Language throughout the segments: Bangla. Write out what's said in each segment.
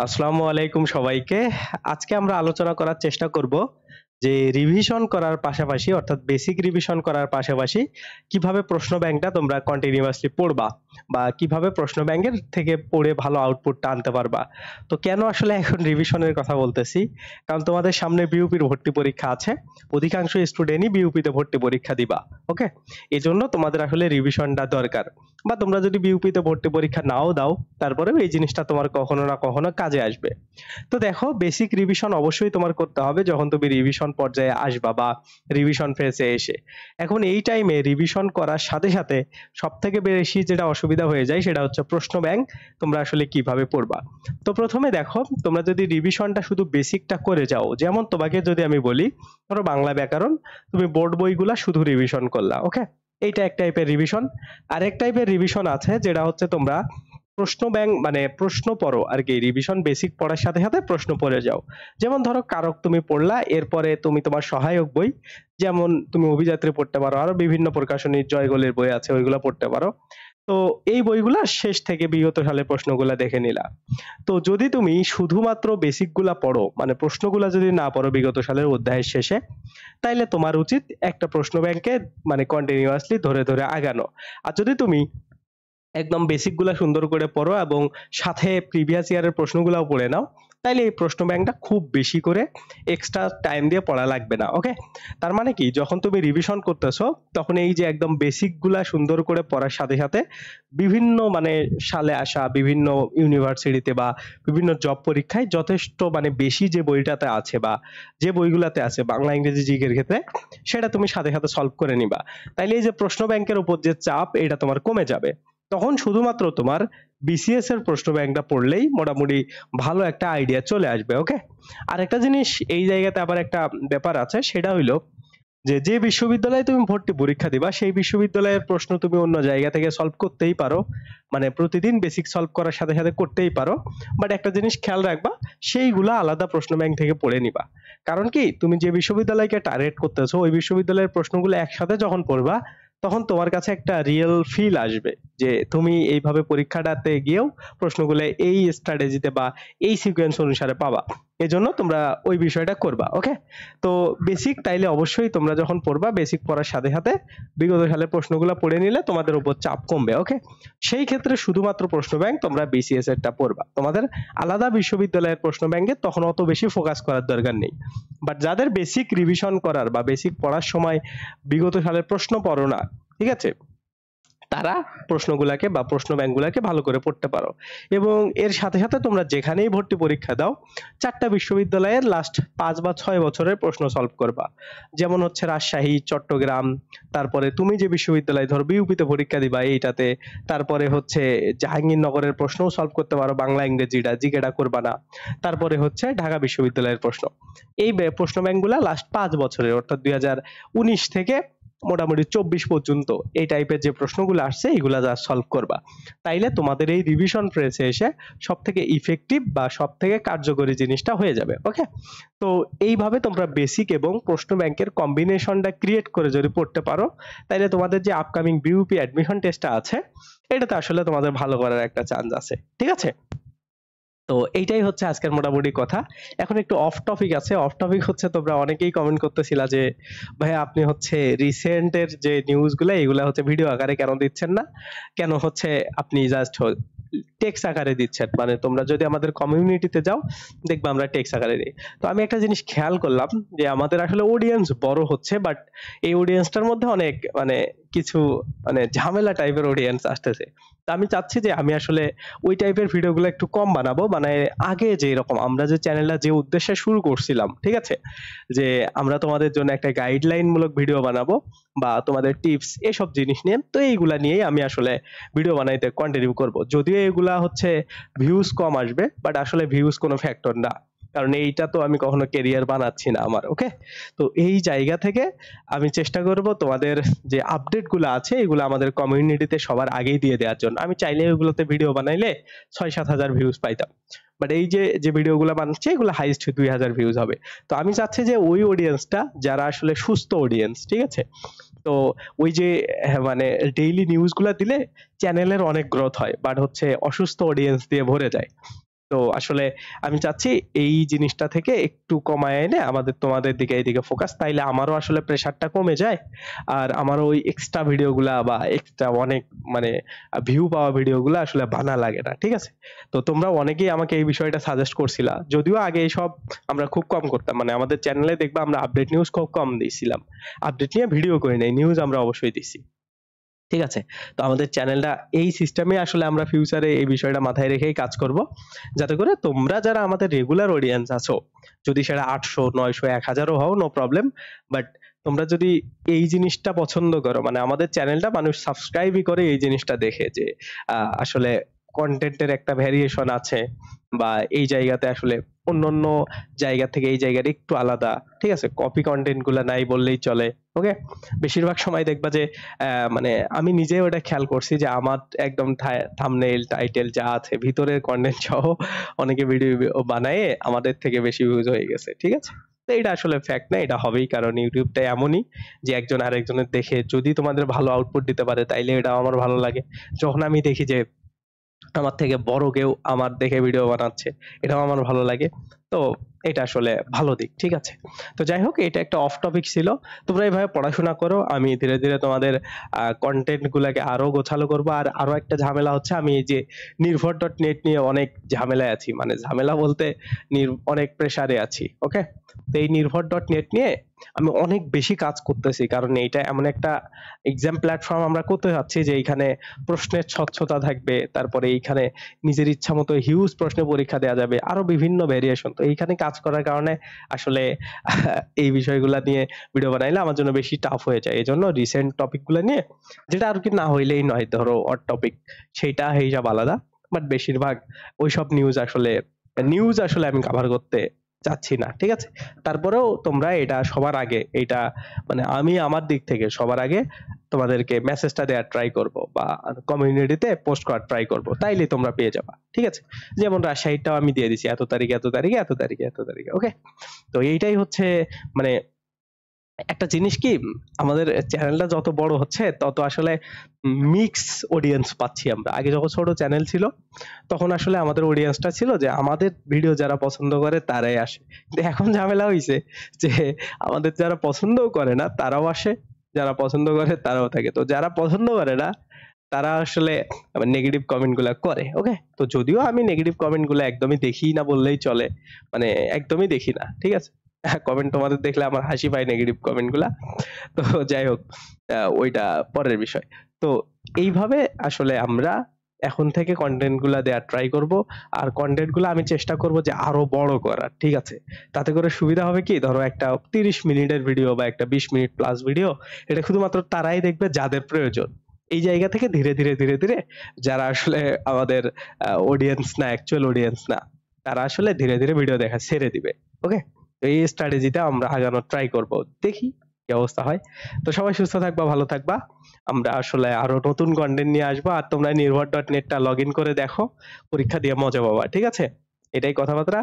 আসসালামু আলাইকুম সবাইকে। আজকে আমরা আলোচনা করার চেষ্টা করব যে রিভিশন করার পাশাপাশি অর্থাৎ বেসিক রিভিশন করার পাশাপাশি কিভাবে প্রশ্ন ব্যাংকটা তোমরা কন্টিনিউয়াসলি পড়বা বা কিভাবে প্রশ্ন ব্যাংকের থেকে পড়ে ভালো আউটপুটটা আনতে পারবা। তো কেন আসলে এখন রিভিশনের কথা বলতেছি? কারণ তোমাদের সামনে বিইউপির ভর্তি পরীক্ষা আছে। অধিকাংশ স্টুডেন্টই বিইউপিতে ভর্তি পরীক্ষা দিবা। ওকে? এজন্য তোমাদের আসলে রিভিশনটা দরকার। বা তোমরা যদি বিইউপিতে ভর্তি পরীক্ষা নাও দাও, তারপরেও এই জিনিসটা তোমার কখনো না কখনো কাজে আসবে। তো দেখো, বেসিক রিভিশন অবশ্যই তোমার করতে হবে যখন তুমি রিভিশন পর্যায়ে আসবা বা রিভিশন ফেজে এসে। এখন এই টাইমে রিভিশন করার সাথে সাথে সবথেকে বেশি যেটা অসুবিধা হয়ে যায় সেটা হচ্ছে প্রশ্ন ব্যাংক তোমরা আসলে কিভাবে পড়বা। তো প্রথমে দেখো, তোমরা যদি রিভিশনটা শুধু বেসিকটা করে যাও, যেমন তোমাকে যদি আমি বলি ধরো বাংলা ব্যাকরণ, তুমি বোর্ড বইগুলা শুধু রিভিশন করলা, ওকে, এইটা এক টাইপের রিভিশন। আরেক টাইপের রিভিশন আছে যেটা হচ্ছে তোমরা প্রশ্ন ব্যাংক মানে প্রশ্ন পড়ো আর কি, রিভিশন বেসিক পড়ার সাথে সাথে প্রশ্ন পড়ে যাও। যেমন ধরো কারক তুমি পড়লা, এরপরে তুমি তোমার সহায়ক বই, যেমন তুমি অভিযাত্রী পড়তে পারো, আরো বিভিন্ন প্রকাশনীর জয়গোলের বই আছে ওইগুলা পড়তে পারো। তো এই বইগুলা শেষ থেকে বিগত সালের প্রশ্নগুলা দেখে নিলা। তো যদি তুমি শুধুমাত্র বেসিক গুলা পড়ো, মানে প্রশ্নগুলা যদি না পড়ো বিগত সালের অধ্যায়ের শেষে, তাইলে তোমার উচিত একটা প্রশ্ন ব্যাংকে মানে কন্টিনিউয়াসলি ধরে ধরে আগানো। আর যদি তুমি একদম বেসিক গুলা সুন্দর করে পড়ো এবং সাথে প্রিভিয়াস ইয়ারের প্রশ্নগুলাও পড়ে নাও, তাইলে এই প্রশ্ন ব্যাংকটা খুব বেশি করে এক্সট্রা টাইম দিয়ে পড়া লাগবে না। ওকে? তার মানে কি, যখন তুমি রিভিশন করতেছো তখন এই যে একদম বেসিক গুলা সুন্দর করে পড়ার সাথে সাথে বিভিন্ন মানে সালে আসা বিভিন্ন ইউনিভার্সিটিতে বা বিভিন্ন জব পরীক্ষায় যথেষ্ট মানে বেশি যে বইটাতে আছে বা যে বইগুলাতে আছে বাংলা ইংরেজি জিকের ক্ষেত্রে, সেটা তুমি সাথে সাথে সলভ করে নিবা। তাইলে এই যে প্রশ্ন ব্যাংকের উপর যে চাপ, এটা তোমার কমে যাবে। তখন শুধুমাত্র তোমার বিসিএস এর প্রশ্ন ব্যাংকটা পড়লেই মোটামুটি ভালো একটা আইডিয়া চলে আসবে। ওকে? আর একটা জিনিস এই জায়গাতে আবার একটা ব্যাপার আছে, সেটা হইলো যে যে বিশ্ববিদ্যালয়ে তুমি ভর্তি পরীক্ষা দিবা সেই বিশ্ববিদ্যালয়ের প্রশ্ন তুমি অন্য জায়গা থেকে সলভ করতেই পারো, মানে প্রতিদিন বেসিক সলভ করার সাথে সাথে করতেই পারো। বাট একটা জিনিস খেয়াল রাখবা, সেইগুলা আলাদা প্রশ্ন ব্যাংক থেকে পড়ে নিবা। কারণ কি, তুমি যে বিশ্ববিদ্যালয়কে টার্গেট করতেছো ওই বিশ্ববিদ্যালয়ের প্রশ্নগুলো একসাথে যখন পড়বা, তখন তোমার কাছে একটা রিয়েল ফিল আসবে যে তুমি এইভাবে পরীক্ষাটাতে গিয়েও প্রশ্নগুলো এই স্ট্র্যাটেজিতে বা এই সিকোয়েন্স অনুসারে পাবা। এজন্য তোমরা ওই বিষয়টা করবা। ওকে? তো বেসিক তাইলে অবশ্যই তোমরা যখন পড়বা, বেসিক পড়ার সাথে সাথে বিগত সালের প্রশ্নগুলো পড়ে নিলে তোমাদের উপর চাপ কমবে। ওকে? সেই ক্ষেত্রে শুধুমাত্র প্রশ্ন ব্যাংক তোমরা বিসিএস এরটা পড়বা, তোমাদের আলাদা বিশ্ববিদ্যালয়ের প্রশ্ন ব্যাংকে তখন অত বেশি ফোকাস করার দরকার নেই। বাট যাদের বেসিক রিভিশন করার বা বেসিক পড়ার সময় বিগত সালের প্রশ্ন পড়ো না, ঠিক আছে, তারা প্রশ্নগুলাকে বা প্রশ্ন ব্যাংকগুলাকে ভালো করে পড়তে পারো। এবং এর সাথে সাথে তোমরা যেখানেই ভর্তি পরীক্ষা দাও, চারটা বিশ্ববিদ্যালয়ের লাস্ট 5 বা 6 বছরের প্রশ্ন সলভ করবা। যেমন হচ্ছে রাজশাহী, চট্টগ্রাম, তারপরে তুমি যে বিশ্ববিদ্যালয় ধরো বিউপিতে পরীক্ষা দিবা এইটাতে, তারপরে হচ্ছে জাহাঙ্গীরনগরের প্রশ্নও সলভ করতে পারো, বাংলা ইংরেজিটা জিকেটা করবা না। তারপরে হচ্ছে ঢাকা বিশ্ববিদ্যালয়ের প্রশ্ন। এই প্রশ্ন ব্যাংকগুলা লাস্ট 5 বছরের, অর্থাৎ 2019 থেকে মোটামুটি 24 পর্যন্ত এই টাইপের যে প্রশ্নগুলো আসছে এগুলা যা সলভ করবা, তাইলে তোমাদের এই রিভিশন ফ্রেজে এসে সব থেকে ইফেক্টিভ বা সব থেকে কার্যকরী জিনিসটা হয়ে যাবে। ওকে? তো এইভাবে তোমরা বেসিক এবং প্রশ্ন ব্যাংকের কম্বিনেশনটা ক্রিয়েট করে যদি পড়তে পারো, তাইলে তোমাদের যে আপকামিং বিইউপি অ্যাডমিশন টেস্টটা আছে এটাতে আসলে তোমাদের ভালো করার একটা চান্স আছে। ঠিক আছে? তো এইটাই হচ্ছে আজকের মোটামুটি কথা। এখন একটু অফ টপিক আছে। অফ টপিক হচ্ছে, তোমরা অনেকেই কমেন্ট করতেছিলা যে ভাই আপনি হচ্ছে রিসেন্ট এর যে নিউজ গুলা এগুলা হচ্ছে ভিডিও আকারে কেন দিচ্ছেন না, কেন হচ্ছে আপনি জাস্ট টেক্সট আকারে দিচ্ছেন, মানে তোমরা যদি আমাদের কমিউনিটিতে যাও দেখবে আমরা টেক্সট আকারে দিই। তো আমি একটা জিনিস খেয়াল করলাম যে আমাদের আসলে অডিয়েন্স বড় হচ্ছে, বাট এই অডিয়েন্সটার মধ্যে অনেক মানে কিছু মানে ঝামেলা টাইপের অডিয়েন্স আসতেছে। তো আমি চাচ্ছি যে আমি আসলে ওই টাইপের ভিডিওগুলো একটু কম বানাবো, মানে আগে যে এরকম আমরা যে চ্যানেলটা যে উদ্দেশ্যে শুরু করছিলাম, ঠিক আছে, যে আমরা তোমাদের জন্য একটা গাইডলাইন মূলক ভিডিও বানাবো বা তোমাদের টিপস এসব জিনিস নিয়ে, তো এইগুলা নিয়েই আমি আসলে ভিডিও বানাইতে কন্টিনিউ করব। যদিও এগুলা হচ্ছে ভিউজ কম আসবে, বাট আসলে ভিউজ কোনো ফ্যাক্টর না, কারণ এইটা তো আমি কখনো ক্যারিয়ার বানাচ্ছি না আমার। ওকে? তো এই জায়গা থেকে আমি চেষ্টা করব তোমাদের যে আপডেট গুলো আছে এগুলো আমাদের কমিউনিটিতে সবার আগেই দিয়ে দেওয়ার জন্য। আমি চাইলে ওইগুলোতে ভিডিও বানাইলে 6-7 হাজার ভিউজ পাইতাম, বাট এই যে যে ভিডিওগুলো বানাচ্ছে এগুলো হাইস্ট 2 হাজার ভিউজ হবে। তো আমি চাচ্ছি যে ওই অডিয়েন্সটা যারা আসলে সুস্থ অডিয়েন্স, ঠিক আছে, তো ওই যে মানে ডেইলি নিউজ গুলা দিলে চ্যানেলের অনেক গ্রোথ হয়, বাট হচ্ছে অসুস্থ অডিয়েন্স দিয়ে ভরে যায়। তো আসলে আমি চাচ্ছি এই জিনিসটা থেকে একটু কমায় এনে আমাদের তোমাদের দিকে এইদিকে ফোকাস, তাইলে আমারও আসলে প্রেশারটা কমে যায়। আর আমারও ওই এক্সট্রা ভিডিওগুলা বা এক্সট্রা অনেক মানে ভিউ পাওয়া ভিডিওগুলা আসলে বানা লাগে না, ঠিক আছে? তো তোমরা অনেকেই আমাকে এই বিষয়টা সাজেস্ট করছিলা, যদিও আগে এইসব আমরা খুব কম করতাম, মানে আমাদের চ্যানেলে দেখবা আমরা আপডেট নিউজ খুব কম দিয়েছিলাম, আপডেট নিয়ে ভিডিও করি নাই, নিউজ আমরা অবশ্যই দিছি, ঠিক আছে? তো আমাদের চ্যানেলটা এই সিস্টেমে আসলে আমরা ফিউচারে এই বিষয়টা মাথায় রেখেই কাজ করব, যাতে করে তোমরা যারা আমাদের রেগুলার অডিয়েন্স আছো, যদি সেটা 800 900 1000ও হও, নো প্রবলেম, বাট তোমরা যদি এই জিনিসটা পছন্দ করো, মানে আমাদের চ্যানেলটা মানুষ সাবস্ক্রাইবই করে এই জিনিসটা দেখে যে আসলে কন্টেন্টের একটা ভ্যারিয়েশন আছে, বা এই জায়গাতে আসলে অন্যান্য জায়গা থেকে এই জায়গাটা একটু আলাদা, ঠিক আছে? কপি কন্টেন্ট গুলা নাই বললেই চলে। ওকে, বেশিরভাগ সময় দেখবা যে মানে আমি নিজেও এটা খেয়াল করছি যে আমার একদম থাম্বনেইল টাইটেল যা আছে ভিতরের কন্টেন্ট সহ অনেকে ভিডিও বানায় আমাদের থেকে বেশি ভিউজ হয়ে গেছে, ঠিক আছে? তো এটা আসলে ফ্যাক্ট না, এটা হবেই, কারণ ইউটিউবটা এমনই যে একজন আরেকজনের দেখে যদি তোমাদের ভালো আউটপুট দিতে পারে তাইলে এটা আমার ভালো লাগে। যখন আমি দেখি যে আমার থেকে বড় কেউ আমার দেখে ভিডিও বানাচ্ছে, এটাও আমার ভালো লাগে। তো এটা আসলে ভালো দিক, ঠিক আছে? তো যাই হোক, এটা একটা অফ টপিক ছিল। তোমরা এইভাবে পড়াশোনা করো, আমি ধীরে ধীরে তোমাদের কন্টেন্ট গুলাকে আরো গোছালো করবো। আর আরো একটা ঝামেলা হচ্ছে, আমি এই যে নির্ভর ডট নেট নিয়ে অনেক ঝামেলায় আছি, মানে ঝামেলা বলতে অনেক প্রেসারে আছি। ওকে, তো এই নির্ভর ডট নেট নিয়ে আমি অনেক বেশি কাজ করতেছি, কারণ এইটা এমন একটা এক্সাম প্ল্যাটফর্ম আমরা করতে যাচ্ছি যে এইখানে প্রশ্নের স্বচ্ছতা থাকবে, তারপরে এইখানে নিজের ইচ্ছা মতো হিউজ প্রশ্ন পরীক্ষা দেওয়া যাবে, আরো বিভিন্ন ভেরিয়েশন। তো এইখানে কাজ করার কারণে আসলে এই বিষয়গুলা নিয়ে ভিডিও বানাইলে আমার জন্য বেশি টাফ হয়ে যায়। এই জন্য রিসেন্ট টপিক গুলো নিয়ে, যেটা আর কি না হইলেই নয়, ধরো অড টপিক, সেইটা হিসাব আলাদা, বাট বেশিরভাগ ওইসব নিউজ আসলে আমি কভার করতে চাচ্ছি না, ঠিক আছে? তারপরেও তোমরা এটা সবার আগে, এটা মানে আমি আমার দিক থেকে সবার আগে তোমাদেরকে মেসেজটা দেওয়ার ট্রাই করব, বা কমিউনিটিতে পোস্ট করার ট্রাই করব, তাইলে তোমরা পেয়ে যাবা, ঠিক আছে? যেমন রাজশাহীটাও আমি দিয়ে দিছি এত তারিখে এত তারিখে এত তারিখে এত তারিখে। ওকে, তো এইটাই হচ্ছে মানে একটা জিনিস কি, আমাদের চ্যানেলটা যত বড় হচ্ছে তত আসলে মিক্স অডিয়েন্স পাচ্ছি আমরা। আগে যখন ছোট চ্যানেল ছিল তখন আসলে আমাদের অডিয়েন্সটা ছিল যে আমাদের ভিডিও যারা পছন্দ করে তারাই আসে, কিন্তু এখন ঝামেলা হইছে যে আমাদের যারা পছন্দও করে না তারাও আসে, যারা পছন্দ করে তারাও থাকে। তো যারা পছন্দ করে না তারা আসলে নেগেটিভ কমেন্ট গুলা করে। ওকে, তো যদিও আমি নেগেটিভ কমেন্ট গুলা একদমই দেখি না বললেই চলে, মানে একদমই দেখি না, ঠিক আছে? কমেন্ট তোমাদের দেখলে আমার হাসি পায় নেগেটিভ কমেন্ট গুলা। তো যাই হোক, ওইটা পরের বিষয়। তো এইভাবে আসলে আমরা এখন থেকে কন্টেন্ট গুলা দেওয়ার ট্রাই করব। আর কন্টেন্ট গুলো আমি চেষ্টা করব যে আরো বড় করার, ঠিক আছে? তাতে করে সুবিধা হবে কি, ধরো একটা 30 মিনিটের ভিডিও বা একটা 20 মিনিট প্লাস ভিডিও, এটা শুধুমাত্র তারাই দেখবে যাদের প্রয়োজন। এই জায়গা থেকে ধীরে ধীরে ধীরে ধীরে যারা আসলে আমাদের অডিয়েন্স না, অ্যাকচুয়াল অডিয়েন্স না, তারা আসলে ধীরে ধীরে ভিডিও দেখা ছেড়ে দিবে। ওকে, তো এই স্ট্র্যাটেজিটা আমরা আগানোর ট্রাই করব, দেখি কি অবস্থা হয়। তো সবাই সুস্থ থাকবা, ভালো থাকবা। আমরা আসলে আরো নতুন কন্টেন্ট নিয়ে আসবো, আর তোমরা নির্ভর ডট নেটটা লগ ইন করে দেখো, পরীক্ষা দিয়ে মজা পাবা, ঠিক আছে? এটাই কথাবার্তা।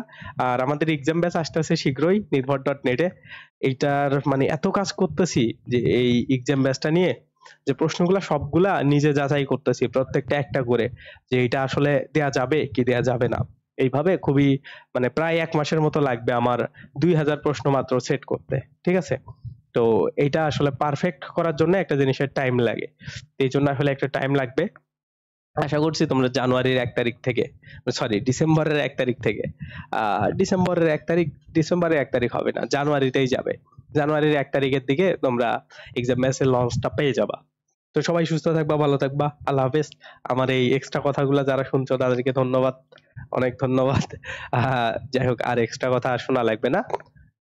আর আমাদের এক্সাম ব্যাচ আসতেছে শীঘ্রই নির্ভর ডট নেটে। এইটার মানে এত কাজ করতেছি যে এই এক্সাম ব্যাচটা নিয়ে, যে প্রশ্নগুলা সবগুলা নিজে যাচাই করতেছি, প্রত্যেকটা একটা করে, যে এটা আসলে দেয়া যাবে কি দেয়া যাবে না। এইভাবে খুবই মানে প্রায় 1 মাসের মতো লাগবে আমার 2000 প্রশ্ন মাত্র সেট করতে, ঠিক আছে? তো এইটা আসলে পারফেক্ট করার জন্য একটা জিনিসের টাইম লাগে, এই জন্য আসলে একটা টাইম লাগবে। আশা করছি তোমরা জানুয়ারির 1 তারিখ থেকে, সরি ডিসেম্বরের 1 তারিখ থেকে, ডিসেম্বরের 1 তারিখ, ডিসেম্বরের 1 তারিখ হবে না, জানুয়ারিতেই যাবে। জানুয়ারির 1 তারিখের দিকে তোমরা এক্সাম ব্যাচের লঞ্চটা পেয়ে যাবা। তো সবাই সুস্থ থাকবা, ভালো থাকবা, আল্লাহ হাফেজ। আমার এই এক্সট্রা কথাগুলো যারা শুনছো তাদেরকে ধন্যবাদ, অনেক ধন্যবাদ। যাই হোক, আর এক্সট্রা কথা আর শোনা লাগবে না।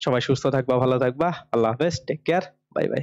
সবাই সুস্থ থাকবা, ভালো থাকবা, আল্লাহ হাফেজ, টেক কেয়ার, বাই বাই।